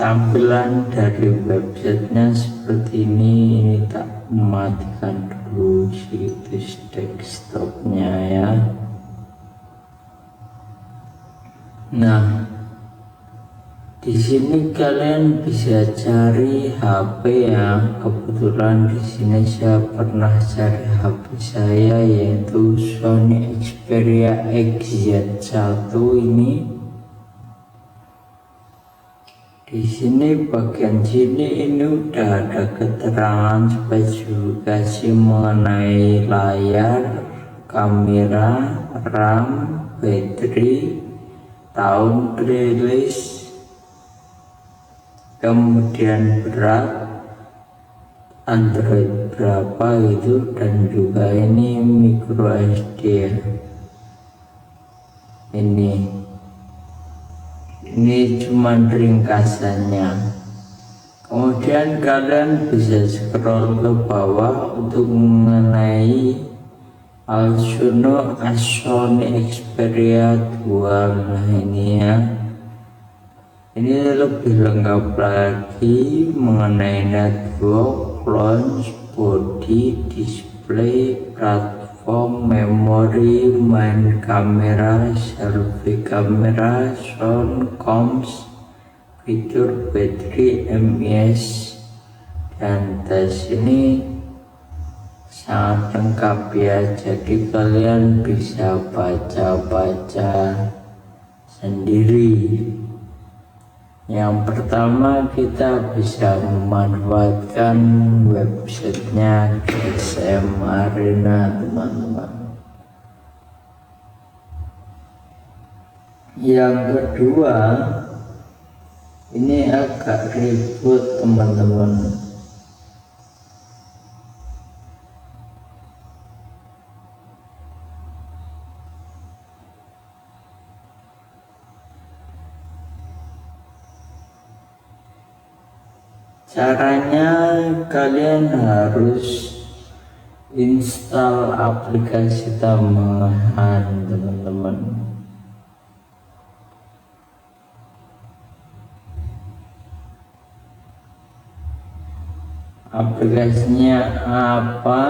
[SPEAKER 1] Tampilan dari websitenya seperti ini tak mematikan dulu situs desktopnya ya. Nah, di sini kalian bisa cari HP ya. Kebetulan di sini saya pernah cari HP saya yaitu Sony Xperia XZ1 ini. Di sini bagian sini ini udah ada keterangan spesifikasi mengenai layar, kamera, RAM, baterai, tahun rilis, kemudian berat, Android berapa itu, dan juga ini micro SD ya. Ini cuma ringkasannya. Kemudian kalian bisa scroll ke bawah untuk mengenai Alsuno Sony Xperia 2. Nah ini ya, ini lebih lengkap lagi mengenai network, launch, body, display, platform, memori, main kamera, selfie kamera, sound, comms, fitur, baterai, MIS, dan tes. Ini sangat lengkap ya, jadi kalian bisa baca-baca sendiri. Yang pertama kita bisa memanfaatkan websitenya GSM Arena teman-teman. Yang kedua, ini agak ribut teman-teman. Caranya kalian harus install aplikasi tambahan teman-teman. Aplikasinya apa?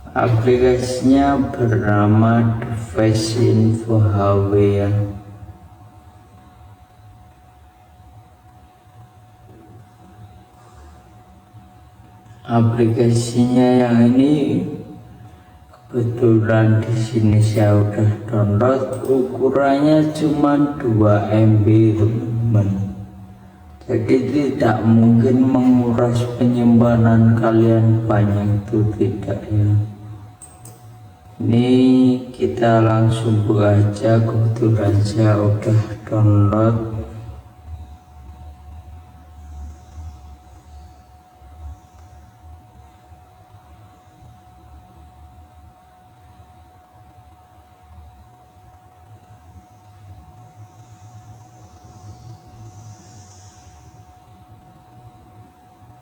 [SPEAKER 1] Aplikasinya bernama Device Info HW ya. Aplikasinya yang ini kebetulan di sini saya udah download, ukurannya cuma 2 MB teman-teman. Jadi tidak mungkin menguras penyimpanan kalian banyak, itu tidak ya. Ini kita langsung buka aja, kebetulan saya udah download.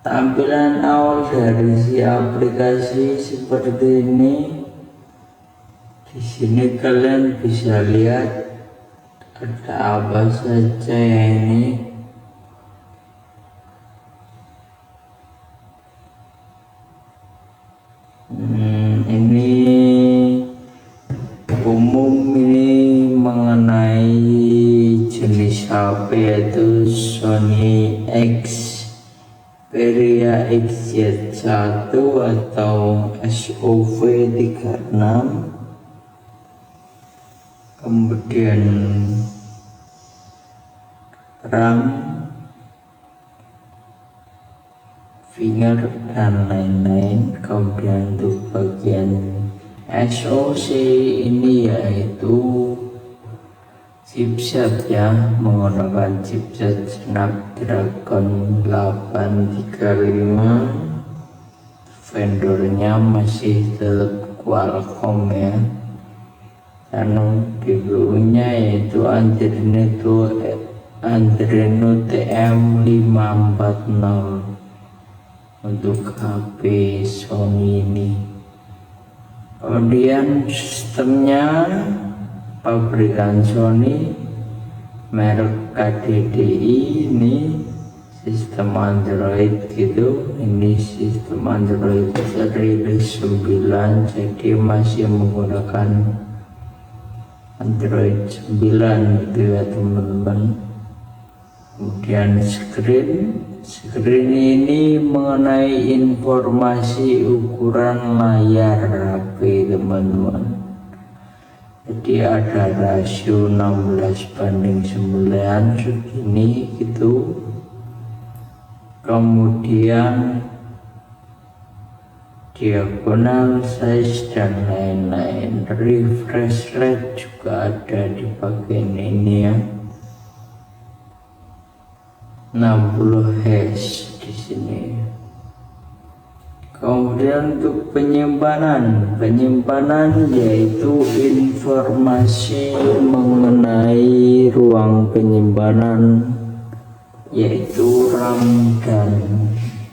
[SPEAKER 1] Tampilan awal dari si aplikasi seperti ini. Di sini kalian bisa lihat ada apa saja ya ini. umum ini mengenai jenis HP yaitu Sony Xperia XZ1 atau SOV36, kemudian RAM, finger dan lain-lain. Kemudian untuk bagian SoC ini yaitu chipset ya, menggunakan chipset Snapdragon 835. Vendornya masih tetap Qualcomm ya, dan GPU-nya yaitu Adreno TM540 untuk HP Sony ini. Kemudian sistemnya pabrikan Sony, merek KDDI, ini sistem Android gitu. Ini sistem Android rilis 9, jadi masih menggunakan Android 9 gitu ya teman-teman. Kemudian screen ini mengenai informasi ukuran layar HP teman-teman. Jadi ada rasio 16:9 segini gitu. Kemudian diagonal, size dan lain-lain. Refresh rate juga ada di bagian ini ya, 60 Hz di sini. Kemudian untuk penyimpanan yaitu informasi mengenai ruang penyimpanan yaitu RAM dan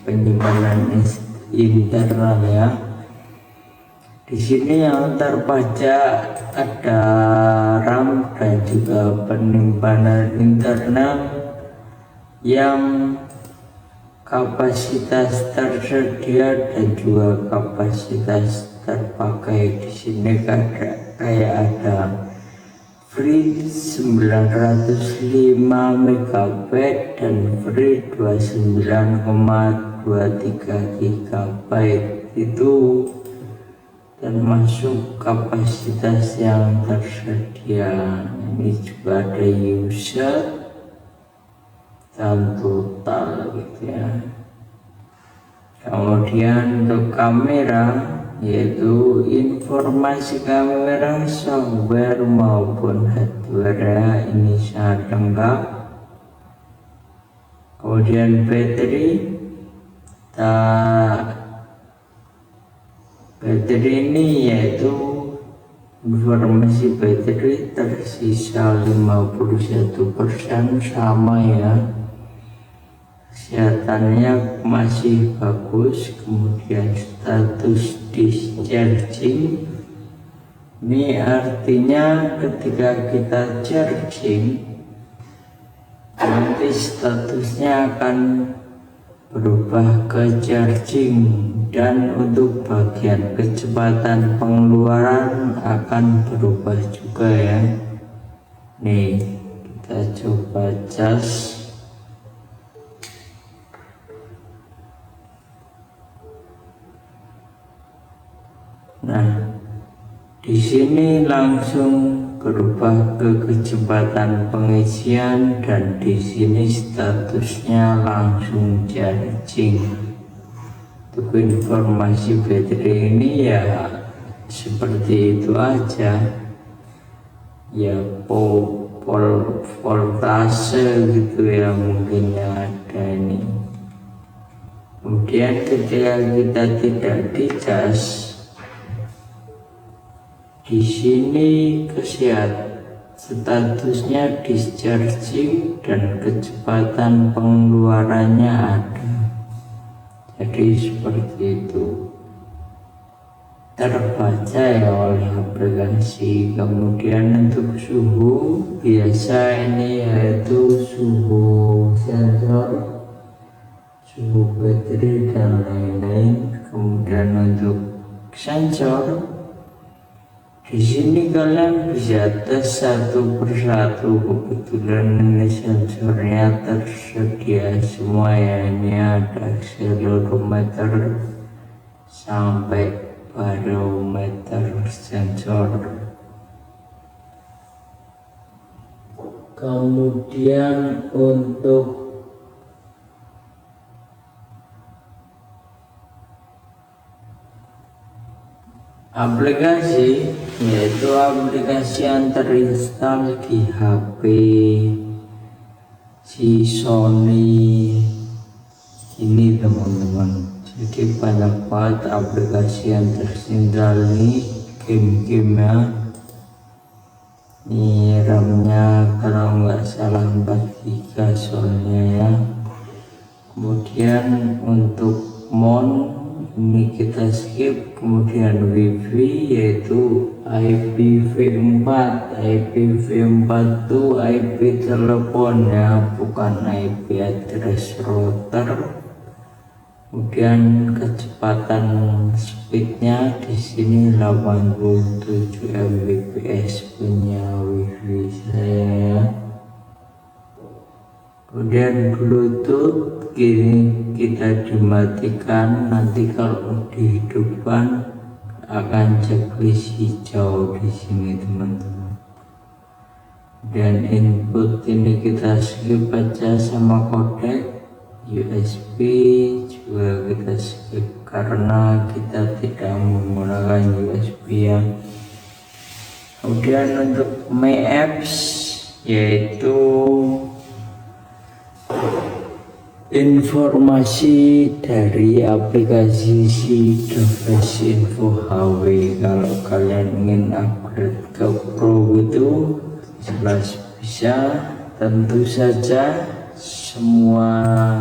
[SPEAKER 1] penyimpanan internal ya. Di sini yang terbaca ada RAM dan juga penyimpanan internal yang kapasitas tersedia dan juga kapasitas terpakai. Di sini kayak ada free 905 MB dan free 29,23 GB. Itu termasuk kapasitas yang tersedia. Ini juga ada user dan total gitu ya. Kemudian untuk kamera yaitu informasi kamera, software maupun hardware ini sangat lengkap. Kemudian baterai ini yaitu informasi baterai tersisa 51%, sama ya. Kesehatannya masih bagus. Kemudian status discharging, ini artinya ketika kita charging nanti statusnya akan berubah ke charging, dan untuk bagian kecepatan pengeluaran akan berubah juga ya. Nih kita coba cas. Nah, di sini langsung berubah ke kecepatan pengisian, dan di sini statusnya langsung charging. Untuk informasi baterai ini ya seperti itu aja ya, voltase gitu ya mungkin yang ada ini. Kemudian ketika kita tidak dicas, di sini statusnya discharging dan kecepatan pengeluarannya ada. Jadi seperti itu, terbaca ya oleh aplikasi. Kemudian untuk suhu biasa ini yaitu suhu sensor, suhu baterai dan lain-lain. Kemudian untuk sensor Di sini kalian bisa tes satu persatu, kebetulan ini sensornya tersedia semua ya. Ini ada akselerometer sampai barometer sensor. Kemudian untuk aplikasi, yaitu aplikasi yang terinstal di HP si Sony ini teman-teman. Jadi banyak banget aplikasi yang terinstal ini, game-gamenya. Ini RAM-nya kalau nggak salah 4 GB soalnya ya. Kemudian untuk mon ini kita skip. Kemudian wifi yaitu IPv4. IPv4 itu IP telepon ya, bukan IP address router. Kemudian kecepatan speednya di sini 87 Mbps punya wifi saya. Kemudian Bluetooth gini kita dimatikan, nanti kalau dihidupkan akan checklist hijau di sini teman-teman. Dan input ini kita skip aja sama kodek. USB juga kita skip karena kita tidak menggunakan USB ya. Kemudian untuk My Apps yaitu informasi dari aplikasi si Device Info HW. Kalau kalian ingin upgrade ke Pro itu jelas bisa. Tentu saja semua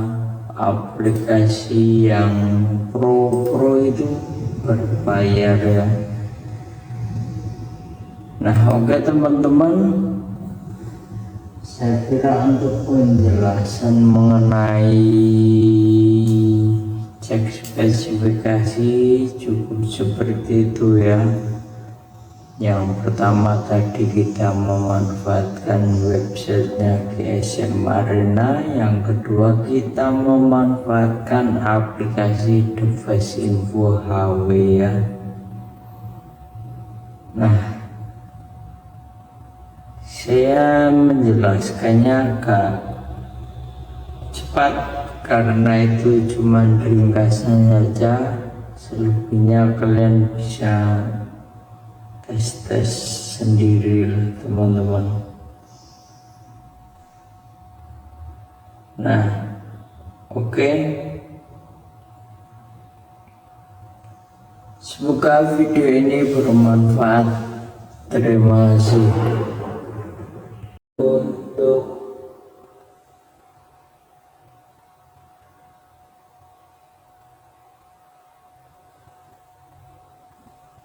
[SPEAKER 1] aplikasi yang pro itu berbayar ya. Nah oke teman-teman, saya kira untuk penjelasan mengenai cek spesifikasi cukup seperti itu ya. Yang pertama tadi kita memanfaatkan websitenya GSM Arena. Yang kedua kita memanfaatkan aplikasi Device Info HW ya. Nah, saya menjelaskannya agak cepat karena itu cuma ringkasan saja. Selebihnya kalian bisa tes sendiri teman-teman. Nah oke. Semoga video ini bermanfaat. Terima kasih. Untuk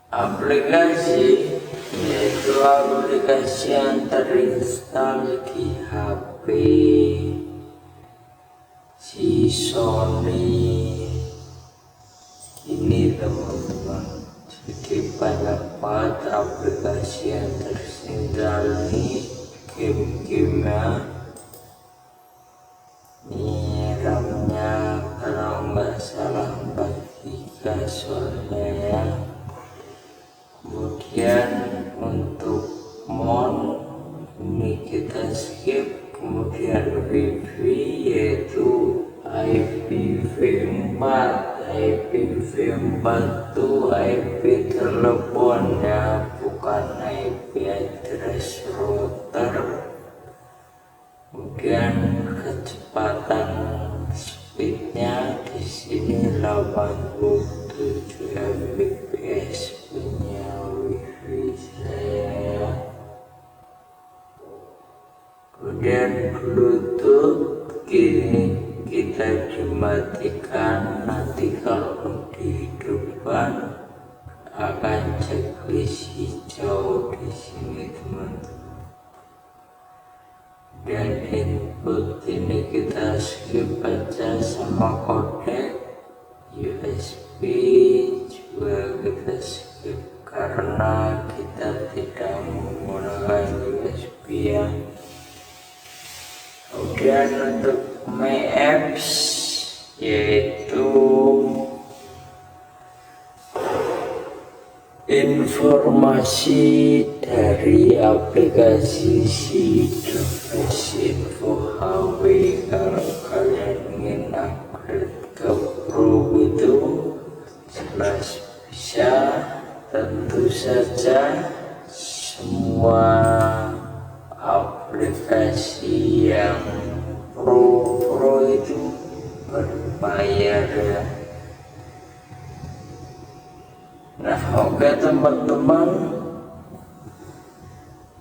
[SPEAKER 1] aplikasi, yaitu aplikasi yang terinstal di HP si Sony ini teman-teman. Jadi banyak banget aplikasi yang terinstal ini, game-gamenya. Ini RAM-nya kalau nggak salah 4 GB soalnya ya. Kemudian untuk mon ini kita skip. Kemudian wifi yaitu IPv4. IPv4 itu IP telepon ya, bukan IP address router. Kemudian kecepatan speednya di sini 87 Mbps punya wifi saya. Kemudian Bluetooth gini kita dimatikan, nanti kalau dihidupkan akan checklist hijau di sini teman-teman. Dan input ini kita skip aja sama kodek. USB juga kita skip karena kita tidak menggunakan USB ya. Kemudian untuk My Apps yaitu informasi dari aplikasi si Device Info HW. Kalau kalian ingin upgrade ke Pro itu jelas bisa, tentu saja semua aplikasi yang pro itu berbayar ya. Nah, oke teman-teman,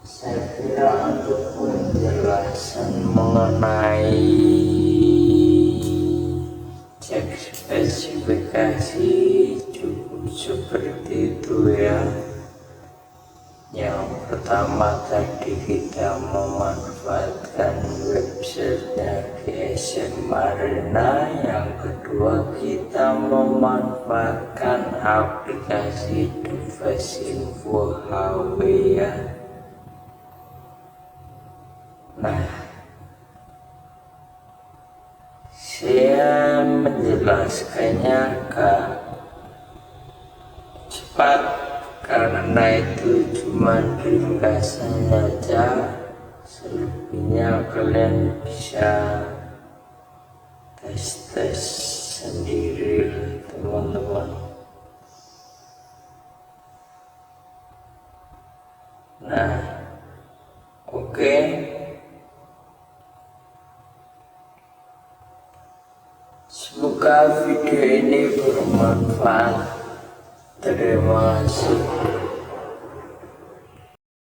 [SPEAKER 1] saya kira untuk penjelasan mengenai cek spesifikasi cukup seperti itu ya. Yang pertama tadi kita memanfaatkan websitenya GSM Arena, yang kedua kita memanfaatkan aplikasi Device Info HW ya. Nah, saya menjelaskannya agak cepat karena itu cuma ringkasan saja. Selebihnya kalian bisa tes sendiri teman-teman. Nah, oke. Semoga video ini bermanfaat. Terima kasih.